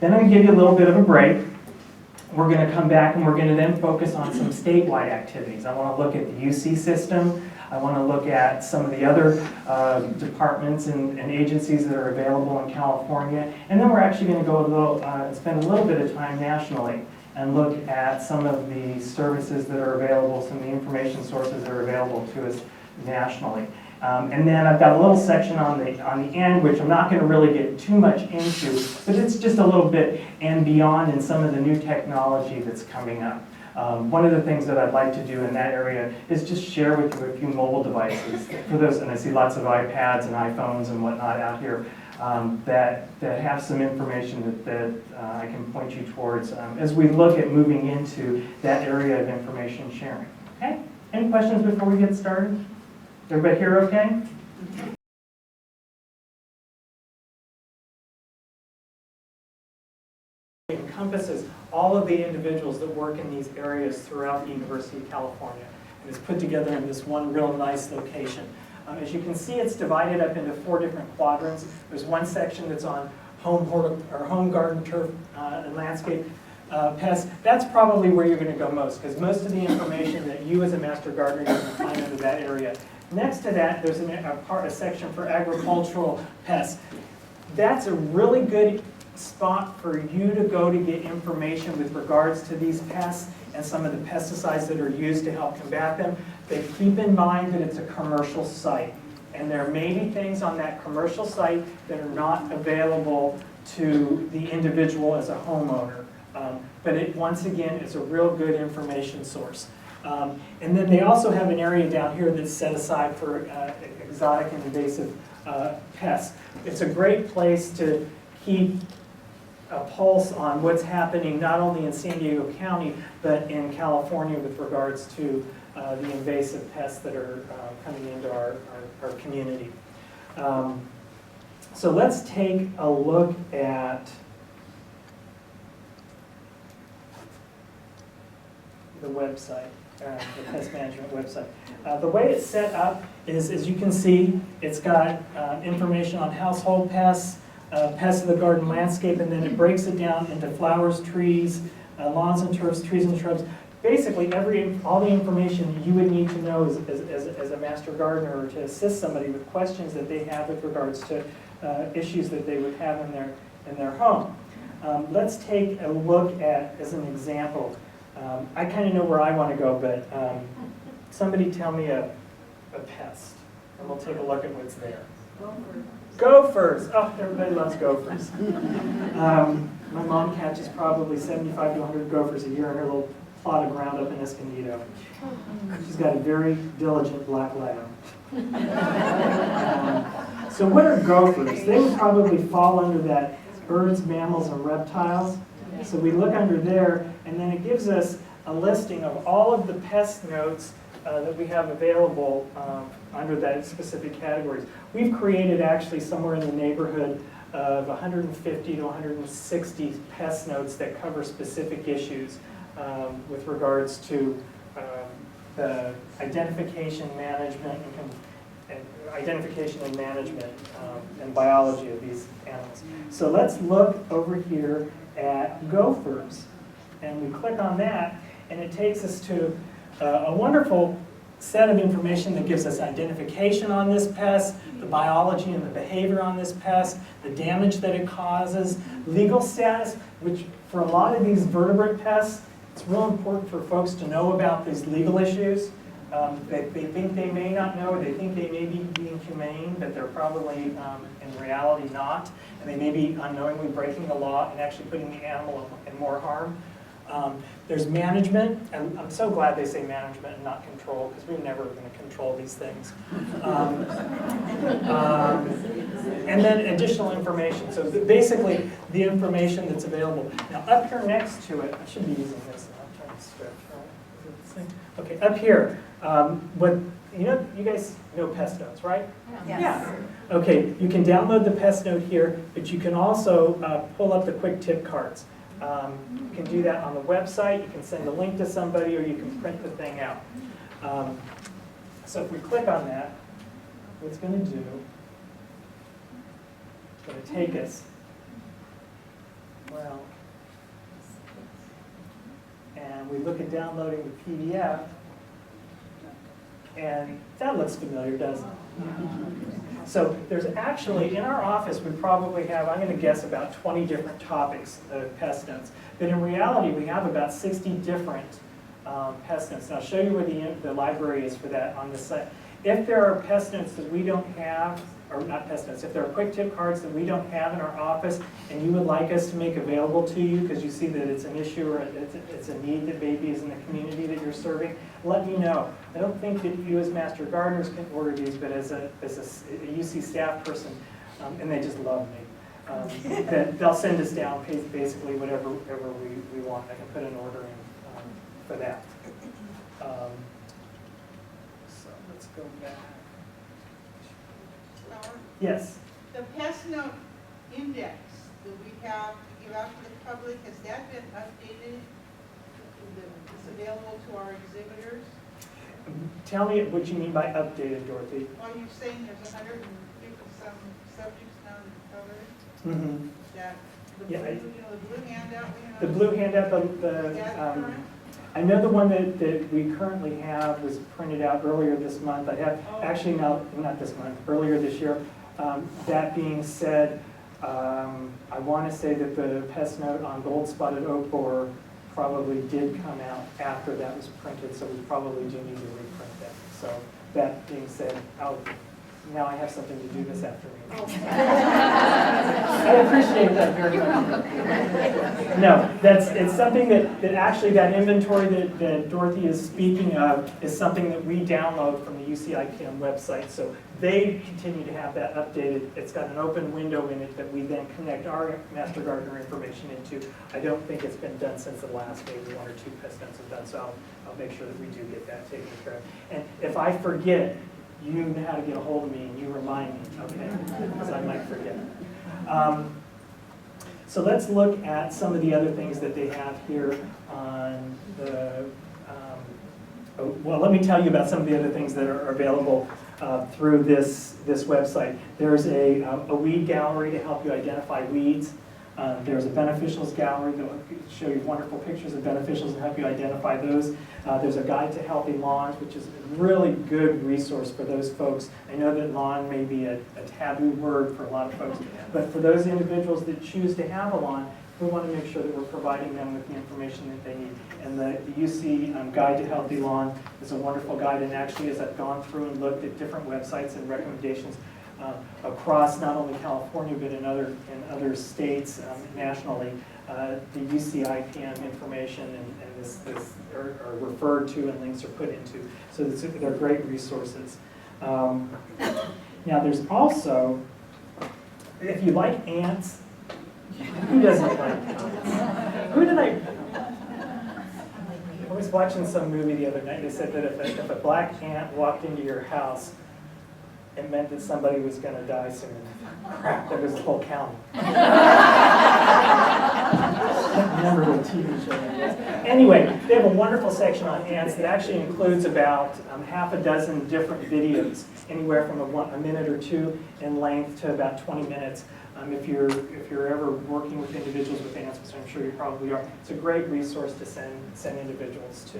Then I'm going to give you a little bit of a break. We're going to come back and we're going to then focus on some statewide activities. I want to look at the UC system. I want to look at some of the other departments and agencies that are available in California. And then we're actually going to go a little, spend a little bit of time nationally and look at some of the services that are available, some of the information sources that are available to us nationally. And then I've got a little section on the end, which I'm not going to really get too much into, but it's just a little bit and beyond in some of the new technology that's coming up. One of the things that I'd like to do in that area is just share with you a few mobile devices for those, and I see lots of iPads and iPhones and whatnot out here that have some information that I can point you towards as we look at moving into that area of information sharing. Okay? Any questions before we get started? Everybody here okay? It encompasses all of the individuals that work in these areas throughout the University of California, and is put together in this one real nice location. As you can see, it's divided up into 4 different quadrants. There's one section that's on home garden, turf, and landscape pests. That's probably where you're going to go most, because most of the information that you as a master gardener are going to find under that area. Next to that, there's a section for agricultural pests. That's a really good spot for you to go to get information with regards to these pests and some of the pesticides that are used to help combat them. But keep in mind that it's a commercial site, and there may be things on that commercial site that are not available to the individual as a homeowner. But once again, it's a real good information source. And then they also have an area down here that's set aside for exotic and invasive pests. It's a great place to keep a pulse on what's happening not only in San Diego County, but in California with regards to the invasive pests that are coming into our community. So let's take a look at the website. The pest management website. The way it's set up is, as you can see, it's got information on household pests, pests of the garden landscape, and then it breaks it down into flowers, trees, lawns and turfs, trees and shrubs. Basically, all the information you would need to know as a master gardener or to assist somebody with questions that they have with regards to issues that they would have in their home. Let's take a look at, as an example, I kind of know where I want to go, but somebody tell me a pest, and we'll take a look at what's there. Gophers. Oh, everybody loves gophers. My mom catches probably 75 to 100 gophers a year in her little plot of ground up in Escondido. She's got a very diligent black lab. So what are gophers? They would probably fall under that birds, mammals, and reptiles. So we look under there, and then it gives us a listing of all of the pest notes that we have available under that specific categories. We've created actually somewhere in the neighborhood of 150 to 160 pest notes that cover specific issues with regards to the identification, management, and biology of these animals. So let's look over here at gophers, and we click on that, and it takes us to a wonderful set of information that gives us identification on this pest, the biology and the behavior on this pest, the damage that it causes, legal status, which for a lot of these vertebrate pests, it's real important for folks to know about these legal issues. They think they may not know, they think they may be being humane, but they're probably in reality not, and they may be unknowingly breaking the law and actually putting the animal in more harm. There's management, and I'm so glad they say management and not control, because we're never going to control these things. And then additional information. So basically, the information that's available. Now, up here next to it, I should be using this. I'm trying to stretch, right? Okay, up here, you guys know pest notes, right? Yes. Yeah. Okay, you can download the pest note here, but you can also pull up the quick tip cards. You can do that on the website, you can send a link to somebody, or you can print the thing out. So if we click on that, what it's going to do, it's going to take us well, and we look at downloading the PDF, and that looks familiar, doesn't it? So there's actually, in our office, we probably have, I'm going to guess, about 20 different topics of pest notes. But in reality, we have about 60 different pest notes. And I'll show you where the library is for that on the site. If there are pest notes that we don't have, or not pest notes, if there are quick tip cards that we don't have in our office and you would like us to make available to you because you see that it's an issue or it's a need that maybe is in the community that you're serving, let me know. I don't think that you as master gardeners can order these, but as a UC staff person, and they just love me, that they'll send us down basically whatever we want. I can put an order in for that. So let's go back. Yes. The pest note index that we have to give out to the public, has that been updated? Is available to our exhibitors? Tell me what you mean by updated, Dorothy. Well, you're saying there's 150 some subjects now covered. Mm-hmm. That the Yeah, blue, the blue handout we have. the blue handout, Is that current? I know the one that we currently have was printed out earlier this month. I have, actually not this month, earlier this year. That being said, I want to say that the pest note on gold spotted oak borer probably did come out after that was printed, so we probably do need to reprint that. So that being said, now I have something to do this afternoon. I appreciate that very much. No, it's something that actually that inventory that Dorothy is speaking of is something that we download from the UCIPM website. So they continue to have that updated. It's got an open window in it that we then connect our master gardener information into. I don't think it's been done since the last maybe 1 or 2 pest notes have done, so I'll make sure that we do get that taken care of. And if I forget, you know how to get a hold of me and you remind me, okay? Because I might forget. So let's look at some of the other things that they have here on the, well, let me tell you about some of the other things that are available through this website. There's a weed gallery to help you identify weeds. There's a beneficials gallery that will show you wonderful pictures of beneficials and help you identify those. There's a guide to healthy lawns, which is a really good resource for those folks. I know that lawn may be a taboo word for a lot of folks, but for those individuals that choose to have a lawn, we want to make sure that we're providing them with the information that they need. And the UC Guide to Healthy Lawn is a wonderful guide, and actually as I've gone through and looked at different websites and recommendations, across not only California but in other states nationally, the UCIPM information and this are referred to and links are put into. So they're great resources. Now there's also, if you like ants, who doesn't like ants? Who did I was watching some movie the other night. They said that if a black ant walked into your house, it meant that somebody was going to die soon. Crap, there was a whole county. I can't remember what TV show it was. Anyway, they have a wonderful section on ants that actually includes about half a dozen different videos, anywhere from a minute or 2 in length to about 20 minutes. If you're ever working with individuals with ants, which I'm sure you probably are, it's a great resource to send individuals to.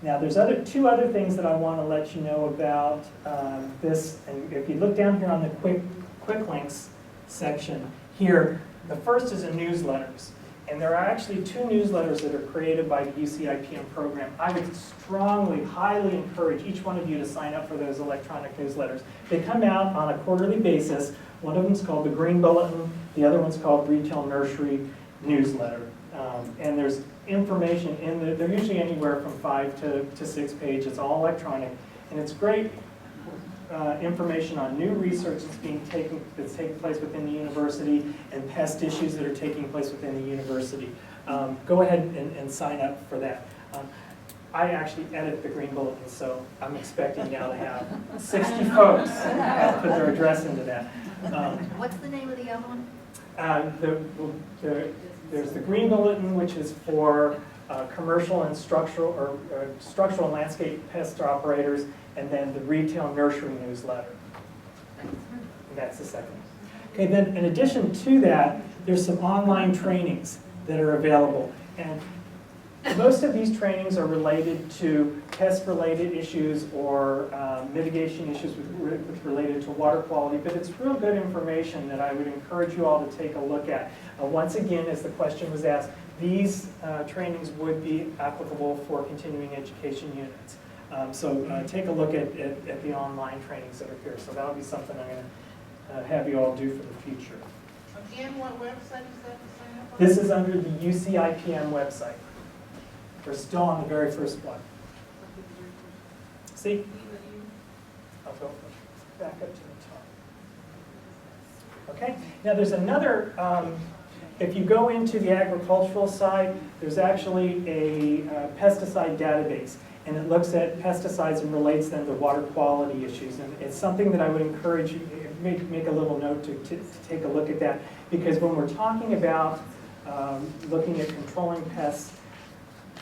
Now, there's 2 other things that I want to let you know about this. And if you look down here on the quick links section here, the first is in newsletters. And there are actually 2 newsletters that are created by the UCIPM program. I would strongly, highly encourage each one of you to sign up for those electronic newsletters. They come out on a quarterly basis. One of them is called the Green Bulletin. The other one's called Retail Nursery Newsletter. And there's information in they're usually anywhere from 5 to 6 pages, all electronic. And it's great information on new research that's taking place within the university and pest issues that are taking place within the university. Go ahead and sign up for that. I actually edit the Green Bulletin, so I'm expecting now to have 60 folks put their address into that. What's the name of the other one? There's the Green Bulletin, which is for commercial and structural and landscape pest operators, and then the Retail Nursery Newsletter. And that's the second. Okay, then in addition to that, there's some online trainings that are available. And most of these trainings are related to pest-related issues or mitigation issues with related to water quality, but it's real good information that I would encourage you all to take a look at. Once again, as the question was asked, these trainings would be applicable for continuing education units. So take a look at the online trainings that are here. So that'll be something I'm going to have you all do for the future. Again, what website is that to sign up on? This is under the UCIPM website. We're still on the very first one. See? I'll go back up to the top. Okay, now there's another, if you go into the agricultural side, there's actually a pesticide database, and it looks at pesticides and relates them to water quality issues. And it's something that I would encourage you, make a little note to take a look at that, because when we're talking about looking at controlling pests,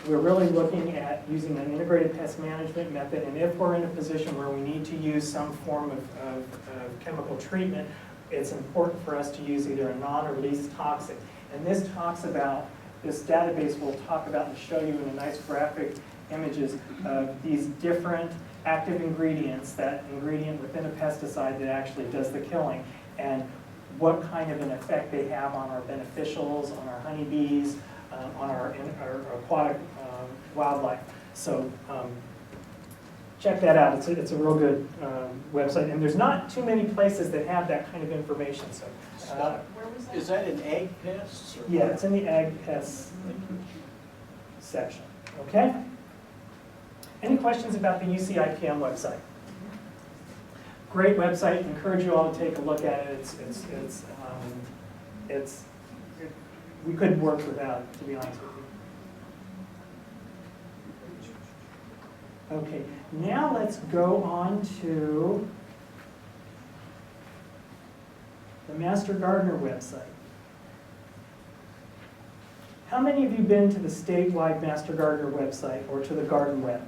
we're really looking at using an integrated pest management method, and if we're in a position where we need to use some form of chemical treatment, it's important for us to use either a non or least toxic. And this database will talk about and show you in a nice graphic images of these different active ingredients, that ingredient within a pesticide that actually does the killing, and what kind of an effect they have on our beneficials, on our honeybees, on our aquatic wildlife. So check that out. It's a real good website, and there's not too many places that have that kind of information. So Where was that? Is that in ag pests? Or yeah, it's in the ag pests section. Okay. Any questions about the UCIPM website? Great website. Encourage you all to take a look at it. We couldn't work without it, to be honest with you. Okay, now let's go on to the Master Gardener website. How many of you been to the statewide Master Gardener website or to the Garden Web?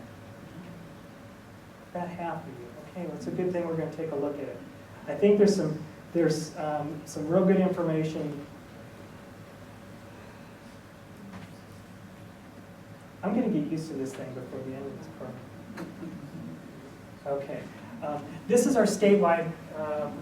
About half of you. Okay, well, it's a good thing we're going to take a look at it. I think there's some real good information. I'm going to get used to this thing before the end of this program. Okay. This is our statewide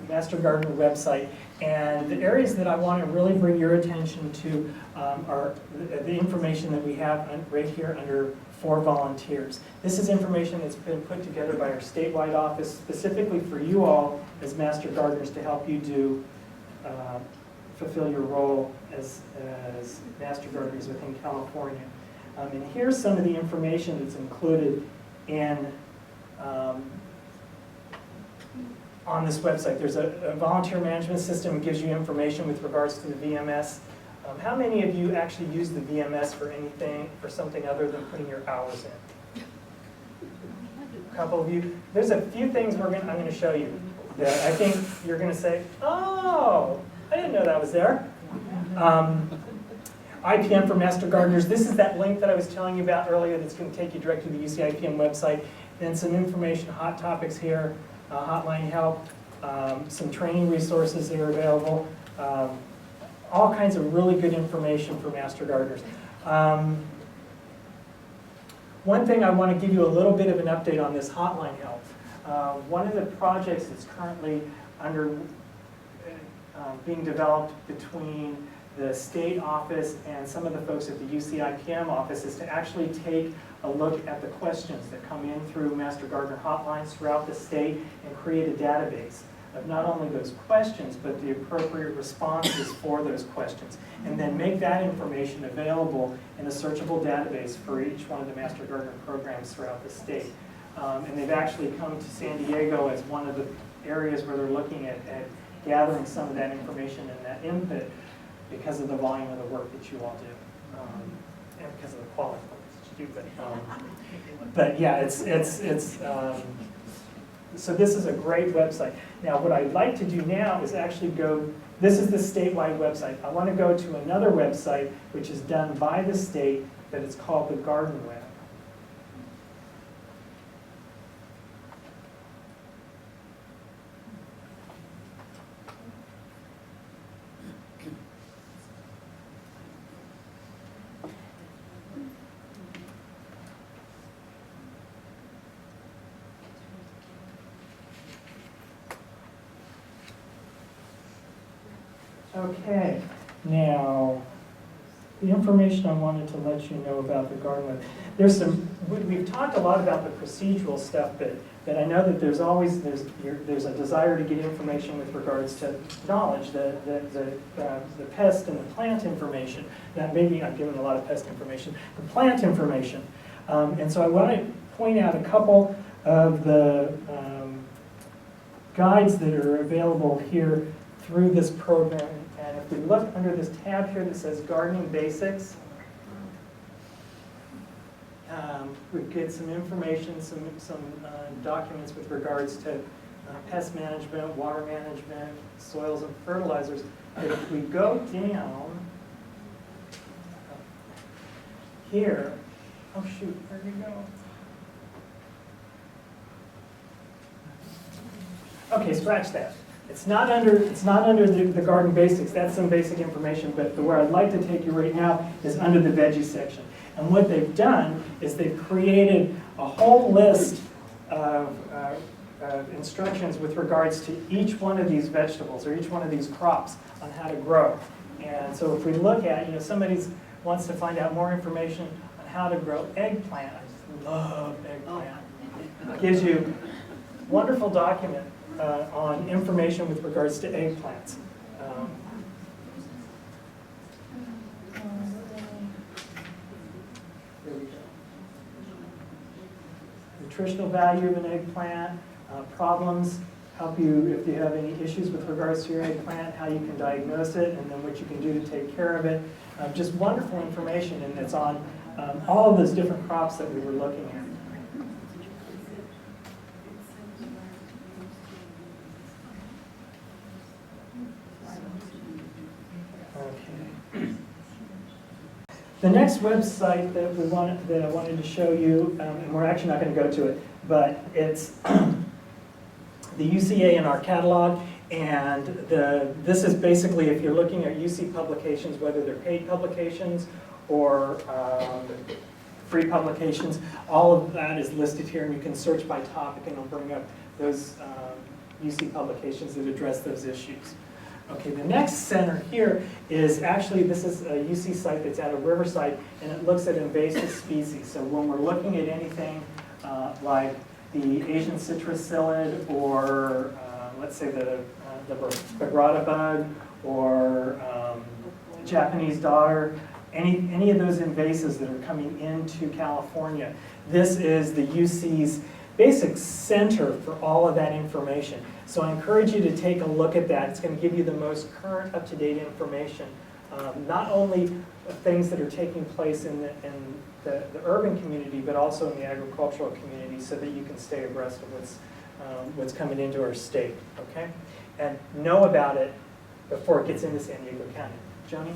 Master Gardener website, and the areas that I want to really bring your attention to are the information that we have right here under For Volunteers. This is information that's been put together by our statewide office specifically for you all as Master Gardeners to help you fulfill your role as Master Gardeners within California. And here's some of the information that's included in on this website. There's a volunteer management system that gives you information with regards to the VMS. How many of you actually use the VMS for something other than putting your hours in? A couple of you. There's a few things I'm going to show you that I think you're going to say, oh, I didn't know that was there. IPM for Master Gardeners. This is that link that I was telling you about earlier that's going to take you directly to the UCIPM website. Then some information, hot topics here, hotline help, some training resources that are available, all kinds of really good information for Master Gardeners. One thing I want to give you a little bit of an update on this hotline help. One of the projects that's currently being developed between the state office and some of the folks at the UCIPM office is to actually take a look at the questions that come in through Master Gardener hotlines throughout the state and create a database of not only those questions, but the appropriate responses for those questions. And then make that information available in a searchable database for each one of the Master Gardener programs throughout the state. And they've actually come to San Diego as one of the areas where they're looking at gathering some of that information and that input because of the volume of the work that you all do, and because of the quality of the work that you do. But yeah, so this is a great website. Now, what I'd like to do now is actually this is the statewide website. I want to go to another website which is done by the state, that it's called the Garden Web. Okay, now, the information I wanted to let you know about the garden web. There's some, we've talked a lot about the procedural stuff, but I know that there's always, there's a desire to get information with regards to knowledge, the pest and the plant information. Now, maybe I'm giving a lot of pest information, the plant information. And so I want to point out a couple of the guides that are available here through this program. And if we look under this tab here that says Gardening Basics, we get some information, some documents with regards to pest management, water management, soils and fertilizers. But if we go down here, oh shoot, where'd we go? Okay, scratch that. It's not under the garden basics. That's some basic information, but where I'd like to take you right now is under the veggie section. And what they've done is they've created a whole list of instructions with regards to each one of these vegetables or each one of these crops on how to grow. And so if we look at, somebody wants to find out more information on how to grow eggplant. I just love eggplant. It gives you a wonderful document on information with regards to eggplants. There we go. Nutritional value of an eggplant, problems, help you if you have any issues with regards to your eggplant, how you can diagnose it, and then what you can do to take care of it. Just wonderful information, and it's on all of those different crops that we were looking at. The next website that I wanted to show you, and we're actually not going to go to it, but it's the UCA in our catalog, and this is basically if you're looking at UC publications, whether they're paid publications or free publications, all of that is listed here, and you can search by topic, and it'll bring up those UC publications that address those issues. Okay, the next center here is actually, this is a UC site that's out of Riverside, and it looks at invasive species. So when we're looking at anything like the Asian citrus psyllid, or let's say the bagrata bug, or Japanese dodder, any of those invasives that are coming into California, this is the UC's basic center for all of that information. So I encourage you to take a look at that. It's going to give you the most current, up-to-date information, not only things that are taking place in the urban community, but also in the agricultural community, so that you can stay abreast of what's coming into our state, okay? And know about it before it gets into San Diego County. Joni?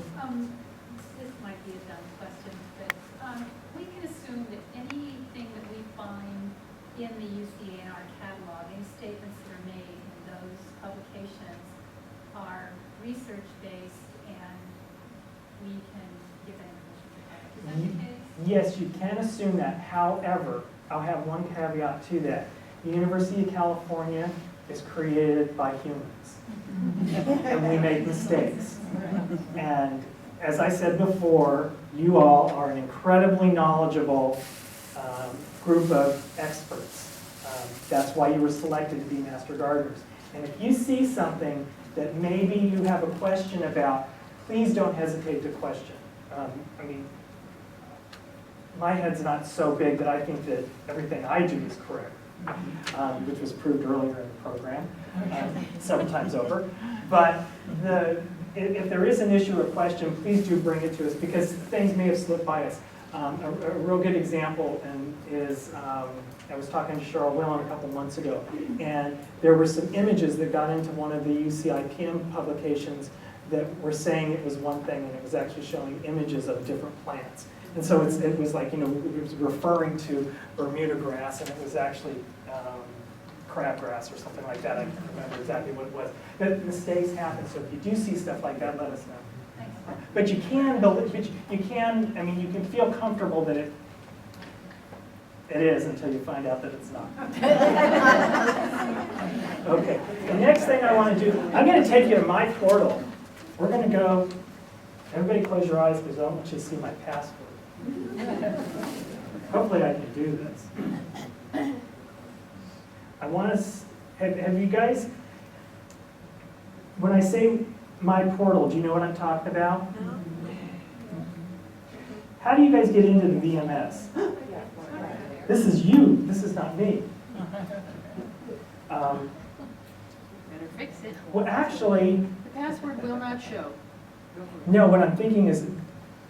This might be a dumb question, but we can assume that anything that we find in the UCA and our catalog, any statements that are made in those publications are research-based, and we can give that information to the public. Is that the case? Yes, you can assume that. However, I'll have one caveat to that. The University of California is created by humans, and we make mistakes. And as I said before, you all are an incredibly knowledgeable group of experts. That's why you were selected to be Master Gardeners. And if you see something that maybe you have a question about, please don't hesitate to question. I mean, my head's not so big that I think that everything I do is correct, which was proved earlier in the program, several times over. But if there is an issue or question, please do bring it to us, because things may have slipped by us. A real good example is, I was talking to Cheryl Whelan a couple months ago, and there were some images that got into one of the UCIPM publications that were saying it was one thing, and it was actually showing images of different plants. And so it was like, it was referring to Bermuda grass, and it was actually crabgrass or something like that. I can't remember exactly what it was. But mistakes happen, so if you do see stuff like that, let us know. Thanks. But you can feel comfortable that it is until you find out that it's not. Okay, the next thing I want to do, I'm going to take you to my portal, We're gonna go, everybody close your eyes because I don't want you to see my password. Hopefully I can do this. I want to, have you guys, when I say my portal, do you know what I'm talking about? How do you guys get into the VMS? This is you, this is not me. Better fix it. Well, actually, The password will not show. no, what I'm thinking is,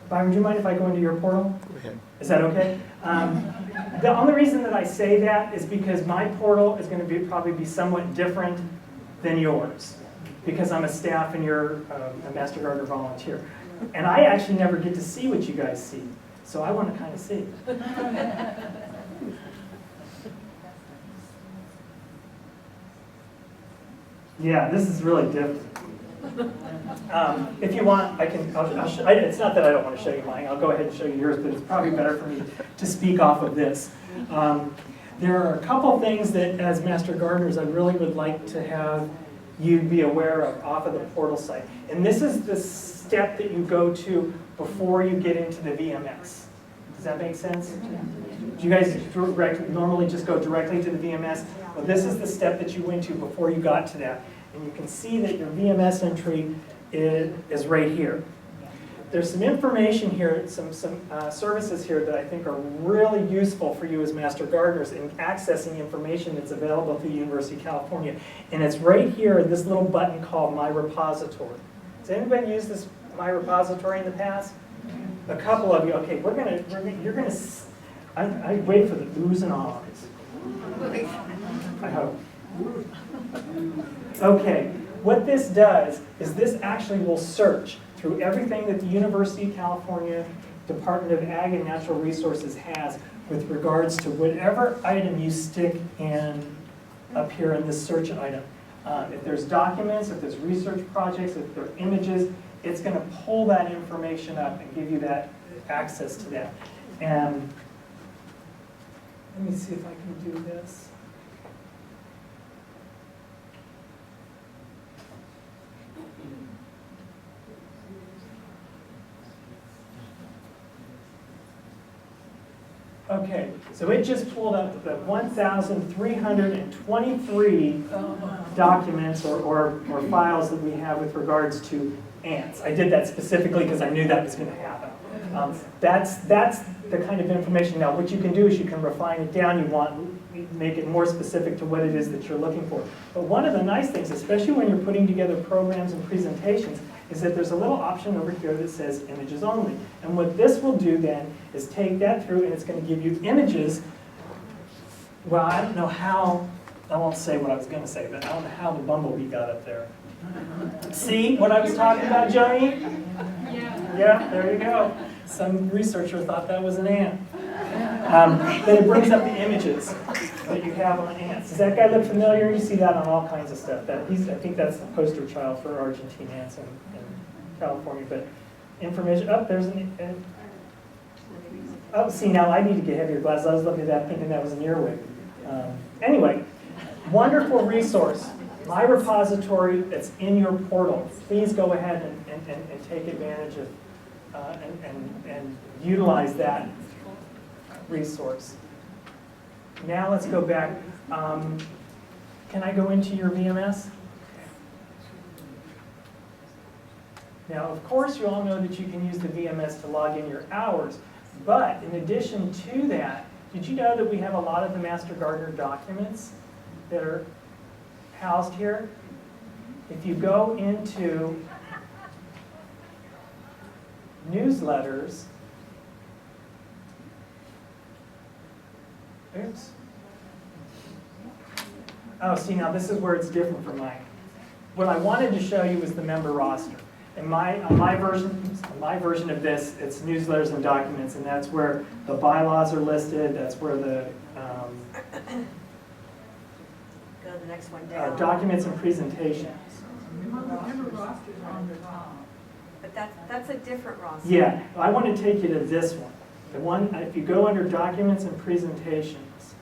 Byron, do you mind if I go into your portal? Go ahead. Is that okay? The only reason that I say that is because my portal is going to probably be somewhat different than yours, because I'm a staff and you're a Master Gardener volunteer. And I actually never get to see what you guys see, so I want to kind of see. Yeah, this is really different. If you want, it's not that I don't want to show you mine, I'll go ahead and show you yours, but it's probably better for me to speak off of this. There are a couple things that, as Master Gardeners, I really would like to have you be aware of off of the portal site. And this is the step that you go to before you get into the VMS. Does that make sense? Do you guys normally just go directly to the VMS? Well, this is the step that you went to before you got to that. And you can see that your VMS entry is right here. There's some information here, some services here that I think are really useful for you as Master Gardeners in accessing information that's available through the University of California. And it's right here in this little button called My Repository. Has anybody used this My Repository in the past? A couple of you. Okay, you're gonna. I wait for the oohs and ahs. I hope. Okay, what this does is this actually will search through everything that the University of California Department of Ag and Natural Resources has with regards to whatever item you stick in up here in this search item. If there's documents, if there's research projects, if there are images, it's going to pull that information up and give you that access to that. And let me see if I can do this. Okay, so it just pulled up the 1,323 documents or files that we have with regards to ants. I did that specifically because I knew that was going to happen. That's the kind of information. Now, what you can do is you can refine it down. You make it more specific to what it is that you're looking for. But one of the nice things, especially when you're putting together programs and presentations, is that there's a little option over here that says images only. And what this will do then is take that through and it's going to give you images. Well, I don't know how, I won't say what I was going to say, but I don't know how the bumblebee got up there. See what I was talking about, Johnny? Yeah, there you go. Some researcher thought that was an ant. But it brings up the images that you have on ants. Does that guy look familiar? You see that on all kinds of stuff. I think that's the poster child for Argentine ants in California. But information, there's an, see, now I need to get heavier glasses. I was looking at that thinking that was an earwig. Anyway, wonderful resource. My repository that's in your portal. Please go ahead and take advantage of and utilize that resource. Now let's go back. Can I go into your VMS? Now, of course, you all know that you can use the VMS to log in your hours. But in addition to that, did you know that we have a lot of the Master Gardener documents that are housed here? If you go into newsletters, oops. Oh, see, now this is where it's different from mine. What I wanted to show you was the member roster. And on my version of this, it's newsletters and documents, and that's where the bylaws are listed. That's where the Go to the next one down. documents and presentations. But that's a different roster. Yeah, I want to take you to this one. The one, if you go under documents and presentations,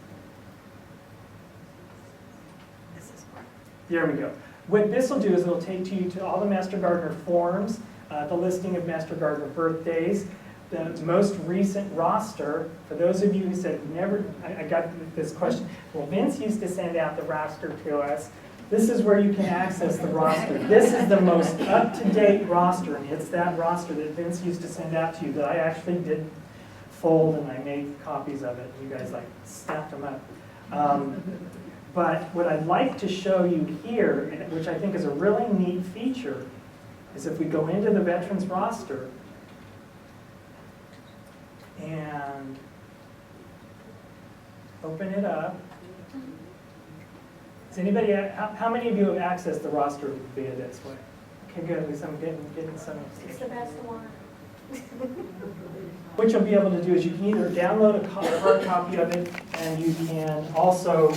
This is one. there we go. What this will do is it'll take you to all the Master Gardener forms, the listing of Master Gardener birthdays, the most recent roster. For those of you who said never, I got this question. Well, Vince used to send out the roster to us. This is where you can access the roster. This is the most up-to-date roster, and it's that roster that Vince used to send out to you that I actually did fold, and I made copies of it. You guys like snapped them up. But what I'd like to show you here, and which I think is a really neat feature, is if we go into the veterans roster and open it up. Does anybody, how many of you have accessed the roster via this way? Okay, good, at least I'm getting some. It's the best one. What you'll be able to do is you can either download a hard copy of it, and you can also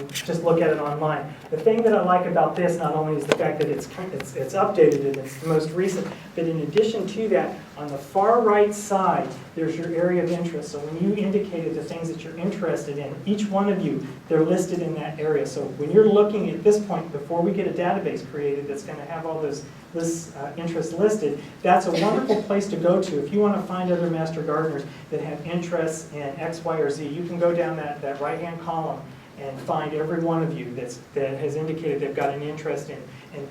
just look at it online. The thing that I like about this not only is the fact that it's updated and it's the most recent, but in addition to that, on the far right side, there's your area of interest. So when you indicated the things that you're interested in, each one of you, they're listed in that area. So when you're looking at this point, before we get a database created that's going to have all those interests listed, that's a wonderful place to go to. If you want to find other Master Gardeners that have interests in X, Y, or Z, you can go down that right-hand column and find every one of you that has indicated they've got an interest in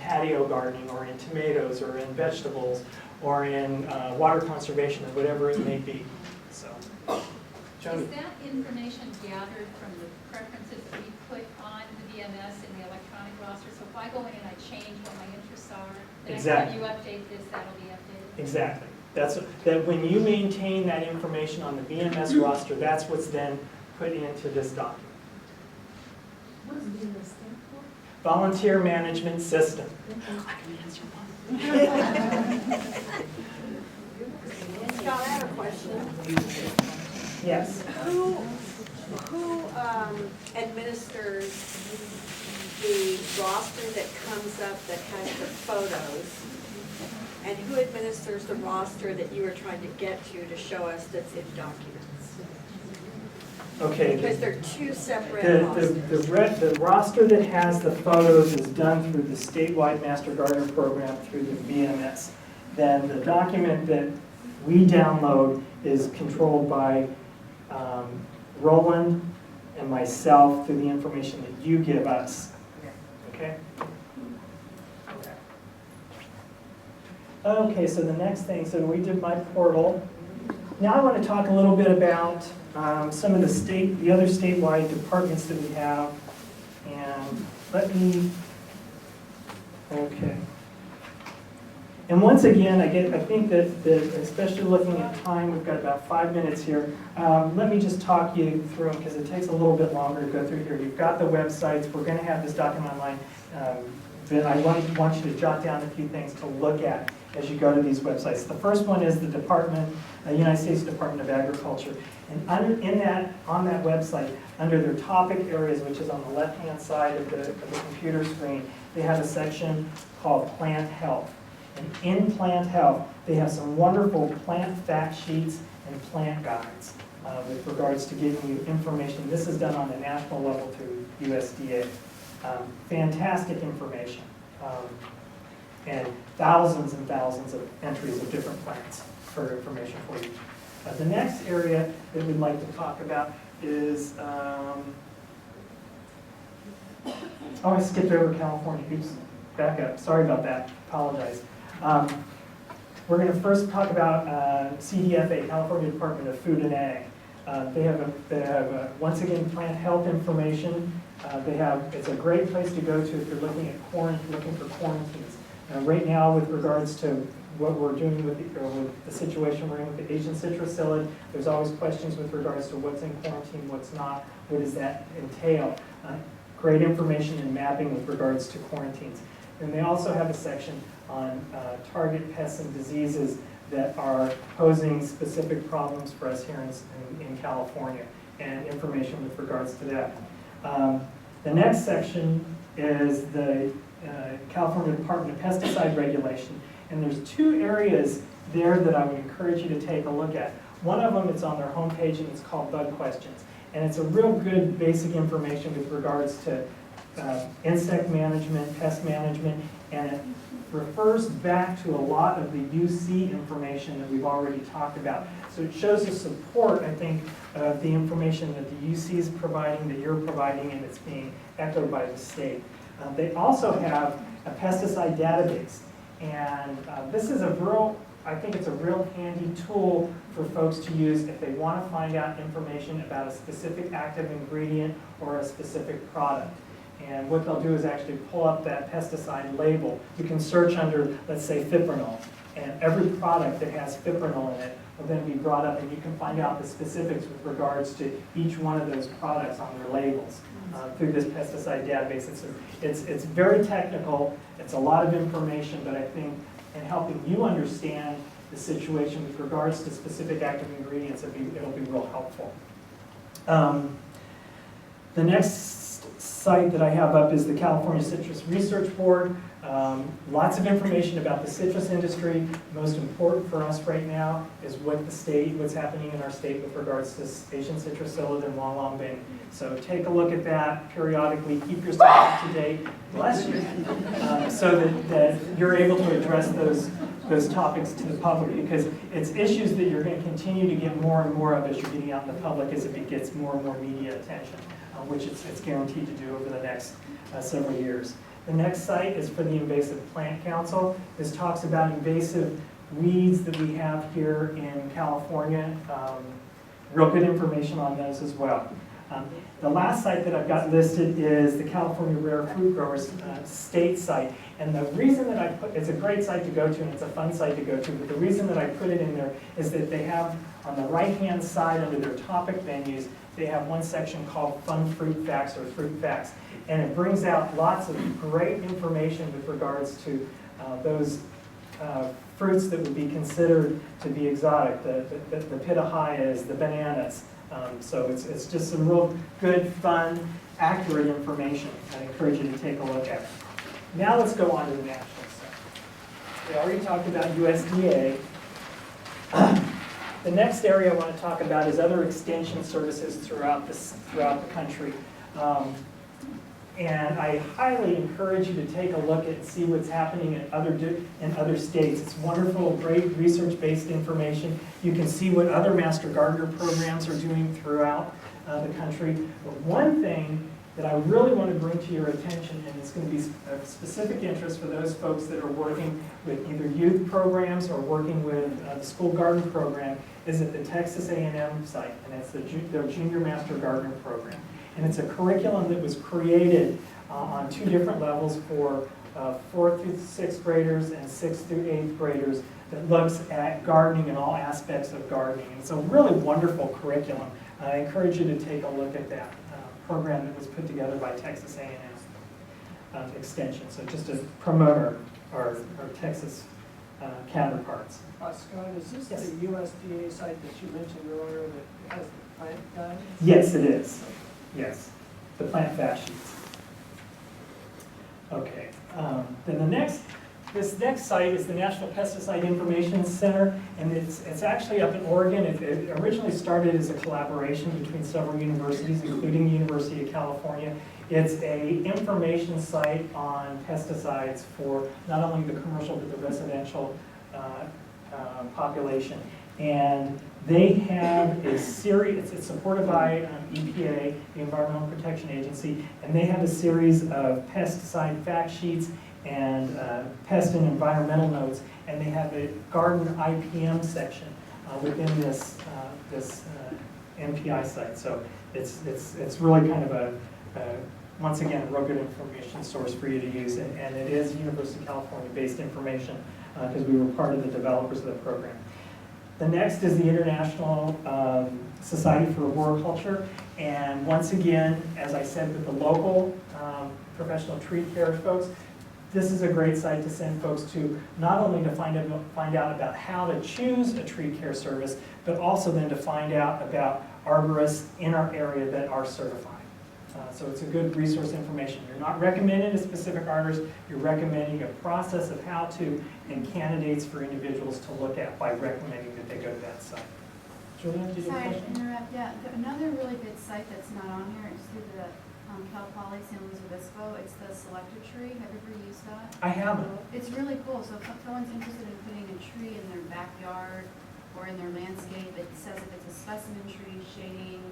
patio gardening, or in tomatoes, or in vegetables, or in water conservation, or whatever it may be. So, Joni. Is that information gathered from the preferences that we put on the VMS in the electronic roster? So if I go in and I change what my interests are, the next time Exactly. you update this, that'll be updated? Exactly. That when you maintain that information on the VMS roster, that's what's then put into this document. What does VMS stand for? Volunteer Management System. Scott, I have a question. Yes. Who administers the roster that comes up that has the photos? And who administers the roster that you were trying to get to show us that's in documents? Okay. Because they're two separate rosters. The roster that has the photos is done through the statewide Master Gardener program through the VMS. Then the document that we download is controlled by Roland and myself through the information that you give us. Okay? Okay, so the next thing, so we did my portal. Now I want to talk a little bit about some of the other statewide departments that we have. And okay. And once again, I think that especially looking at time, we've got about 5 minutes here. Let me just talk you through them because it takes a little bit longer to go through here. You've got the websites. We're going to have this document online. But I want you to jot down a few things to look at as you go to these websites. The first one is the United States Department of Agriculture. And on that website, under their topic areas, which is on the left-hand side of the computer screen, they have a section called Plant Health. And in Plant Health, they have some wonderful plant fact sheets and plant guides with regards to giving you information. This is done on a national level through USDA. Fantastic information. And thousands and thousands of entries of different plants for information for you. The next area that we'd like to talk about is, I skipped over California. Oops, back up. Sorry about that. Apologize. We're going to first talk about CDFA, California Department of Food and Ag. They have once again plant health information. It's a great place to go to if you're looking for quarantines. Right now, with regards to what we're doing with the situation we're in with the Asian citrus psyllid, there's always questions with regards to what's in quarantine, what's not, what does that entail. Great information and mapping with regards to quarantines. And they also have a section on target pests and diseases that are posing specific problems for us here in California, and information with regards to that. The next section is the California Department of Pesticide Regulation. And there's two areas there that I would encourage you to take a look at. One of them, it's on their homepage, and it's called Bug Questions. And it's a real good basic information with regards to insect management, pest management, and it refers back to a lot of the UC information that we've already talked about. So it shows the support, I think, of the information that the UC is providing, that you're providing, and it's being echoed by the state. They also have a pesticide database, and this is I think it's a real handy tool for folks to use if they want to find out information about a specific active ingredient or a specific product. And what they'll do is actually pull up that pesticide label. You can search under, let's say, fipronil, and every product that has fipronil in it will then be brought up, and you can find out the specifics with regards to each one of those products on their labels through this pesticide database. It's very technical, it's a lot of information, but I think in helping you understand the situation with regards to specific active ingredients, it'll be real helpful. The next site that I have up is the California Citrus Research Board. Lots of information about the citrus industry. Most important for us right now is what's happening in our state with regards to Asian citrus psyllid and Long Long Bean. So take a look at that periodically. Keep yourself up to date. Bless you. So that you're able to address those topics to the public, because it's issues that you're going to continue to get more and more of as you're getting out in the public as it gets more and more media attention, which it's guaranteed to do over the next several years. The next site is for the Invasive Plant Council. This talks about invasive weeds that we have here in California. Real good information on those as well. The last site that I've got listed is the California Rare Fruit Growers state site. And the reason that it's a great site to go to, and it's a fun site to go to, but the reason that I put it in there is that they have on the right-hand side under their topic menus, they have one section called Fun Fruit Facts or Fruit Facts. And it brings out lots of great information with regards to those fruits that would be considered to be exotic, the pitahayas, the bananas. So it's just some real good, fun, accurate information I encourage you to take a look at. Now let's go on to the national stuff. We already talked about USDA. The next area I want to talk about is other extension services throughout the country. And I highly encourage you to take a look and see what's happening in other states. It's wonderful, great research-based information. You can see what other Master Gardener programs are doing throughout the country. But one thing that I really want to bring to your attention, and it's going to be of specific interest for those folks that are working with either youth programs or working with the school garden program, is at the Texas A&M site, and it's their Junior Master Gardener program. And it's a curriculum that was created on 2 different levels for 4th through 6th graders and 6th through 8th graders that looks at gardening and all aspects of gardening. And it's a really wonderful curriculum. I encourage you to take a look at that program that was put together by Texas A&M Extension. So just to promote our Texas counterparts. Scott, is this Yes. the USDA site that you mentioned earlier that has the plant guide? Yes, it is. Yes, the plant fact sheets. Okay, then this next site is the National Pesticide Information Center, and it's actually up in Oregon. It originally started as a collaboration between several universities, including the University of California. It's an information site on pesticides for not only the commercial but the residential population. And they have a series, it's supported by EPA, the Environmental Protection Agency, and they have a series of pesticide fact sheets and pest and environmental notes, and they have a garden IPM section within this MPI site. So it's really kind of a once again, a real good information source for you to use, and it is University of California-based information because we were part of the developers of the program. The next is the International Society for Arboriculture, and once again, as I said, with the local professional tree care folks, this is a great site to send folks to, not only to find out about how to choose a tree care service, but also then to find out about arborists in our area that are certified. So it's a good resource information. You're not recommending a specific arborist, you're recommending a process of how to and candidates for individuals to look at by recommending that they go to that site. Julian, did you have a Sorry to question? interrupt, yeah, another really good site that's not on here is through the Cal Poly San Luis Obispo. It's the selected tree. Have you ever used that? I haven't. It's really cool. So if someone's interested in putting a tree in their backyard or in their landscape, it says if it's a specimen tree, shading,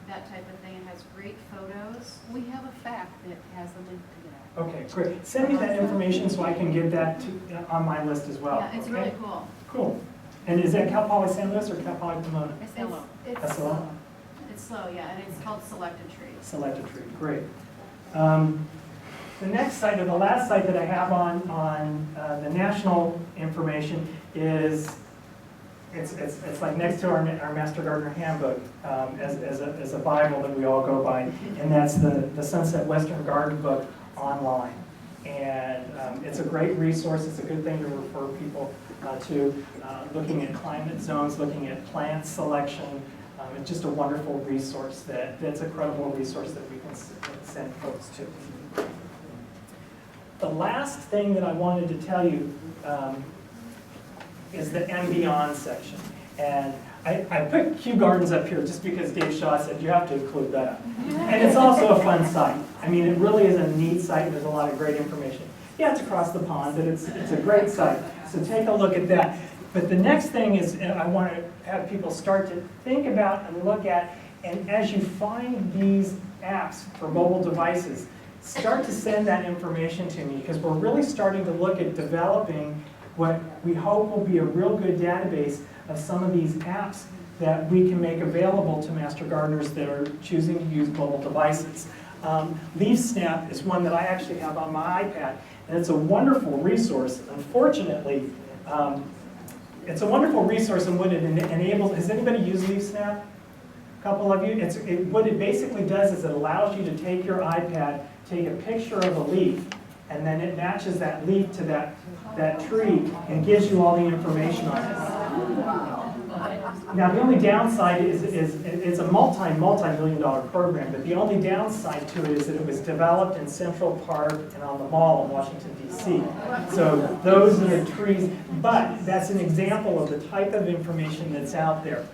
that type of thing. It has great photos. We have a fact that has the link to that. Okay, great. Send me that information so I can get that on my list as well. Yeah, it's okay? really cool. Cool. And is that Cal Poly San Luis or Cal Poly Pomona? It's That's slow? It's slow, yeah, and it's called selected trees. Selected tree, great. The next site, or the last site that I have on the national information is, it's like next to our Master Gardener Handbook as a Bible that we all go by, and that's the Sunset Western Garden Book online. And it's a great resource. It's a good thing to refer people to, looking at climate zones, looking at plant selection. It's just a wonderful resource that's a credible resource that we can send folks to. The last thing that I wanted to tell you is the and beyond section. And I put Kew Gardens up here just because Dave Shaw said you have to include that. And it's also a fun site. I mean, it really is a neat site, and there's a lot of great information. Yeah, it's across the pond, but it's a great site. So take a look at that. But the next thing is, and I want to have people start to think about and look at, and as you find these apps for mobile devices, start to send that information to me, because we're really starting to look at developing what we hope will be a real good database of some of these apps that we can make available to master gardeners that are choosing to use mobile devices. LeafSnap is one that I actually have on my iPad, and it's a wonderful resource. Unfortunately, it's a wonderful resource, and what it enables, has anybody used LeafSnap? A couple of you? What it basically does is it allows you to take your iPad, take a picture of a leaf, and then it matches that leaf to that tree and gives you all the information on it. Now, the only downside is it's a multi-million-dollar program, but the only downside to it is that it was developed in Central Park and on the Mall in Washington, D.C. So those are the trees, but that's an example of the type of information that's out there.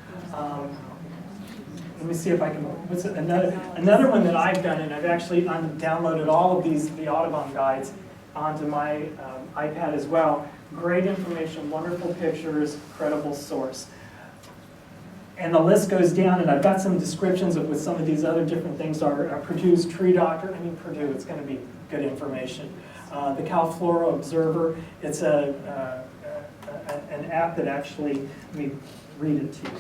Let me see if I can, what's another one that I've done, and I've actually downloaded all of the Audubon guides onto my iPad as well. Great information, wonderful pictures, credible source. And the list goes down, and I've got some descriptions of what some of these other different things are. Purdue's Tree Doctor, Purdue, it's going to be good information. The Cal Flora Observer, it's an app that actually, let me read it to you.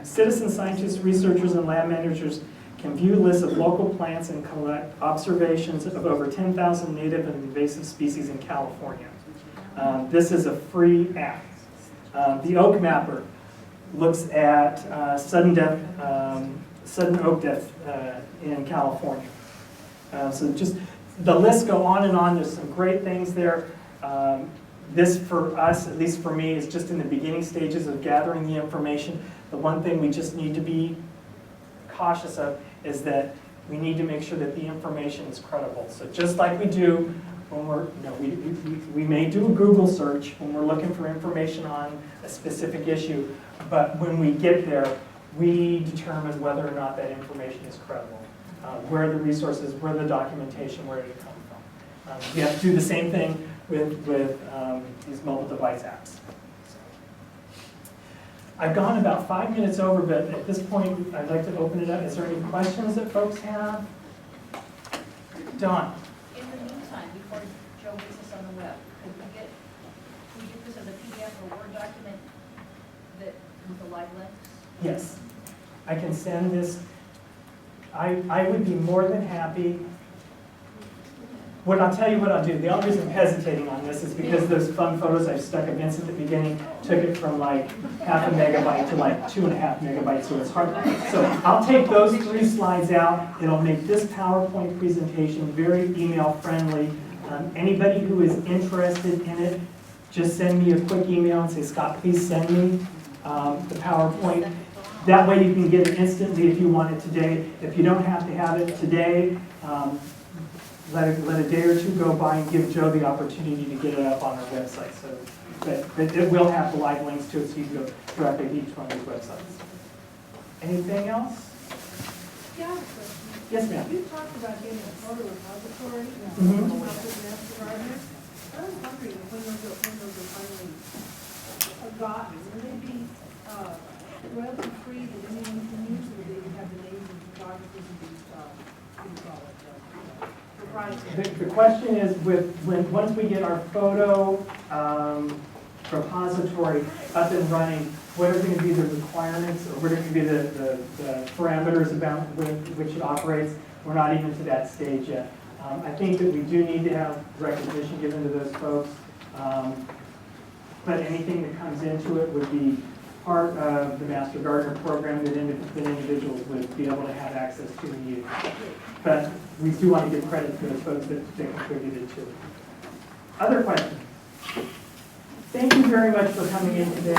Citizen scientists, researchers, and lab managers can view lists of local plants and collect observations of over 10,000 native and invasive species in California. This is a free app. The Oak Mapper looks at sudden oak death in California. So just the lists go on and on. There's some great things there. This, for us, at least for me, is just in the beginning stages of gathering the information. The one thing we just need to be cautious of is that we need to make sure that the information is credible. So just like we do when we may do a Google search when we're looking for information on a specific issue, but when we get there, we determine whether or not that information is credible. Where are the resources, where the documentation, where did it come from? We have to do the same thing with these mobile device apps. I've gone about 5 minutes over, but at this point, I'd like to open it up. Is there any questions that folks have? Don? In the meantime, before Joe gets this on the web, could we get this as a PDF or Word document with the live links? Yes. I can send this. I would be more than happy. I'll tell you what I'll do. The only reason I'm hesitating on this is because those fun photos I stuck events at the beginning took it from like 0.5 megabyte to like 2.5 megabytes, so it's hard. So I'll take those 3 slides out. It'll make this PowerPoint presentation very email friendly. Anybody who is interested in it, just send me a quick email and say, Scott, please send me the PowerPoint. That way you can get it instantly if you want it today. If you don't have to have it today, let a day or two go by and give Joe the opportunity to get it up on our website. So but it will have the live links to it, so you can go directly to each one of these websites. Anything else? Yeah. Yes, ma'am. You talked about getting a photo repository, Mhm. about the master gardener. I was wondering if when those are finally gotten, will they be royalty free that anyone can use, or do they have the names of photographers and these, what do you call it, proprietary? The question is once we get our photo repository up and running, what are going to be the requirements, or what are going to be the parameters about which it operates? We're not even to that stage yet. I think that we do need to have recognition given to those folks, but anything that comes into it would be part of the Master Gardener program that individuals would be able to have access to and use. But we do want to give credit to those folks that contributed to it. Other questions? Thank you very much for coming in today.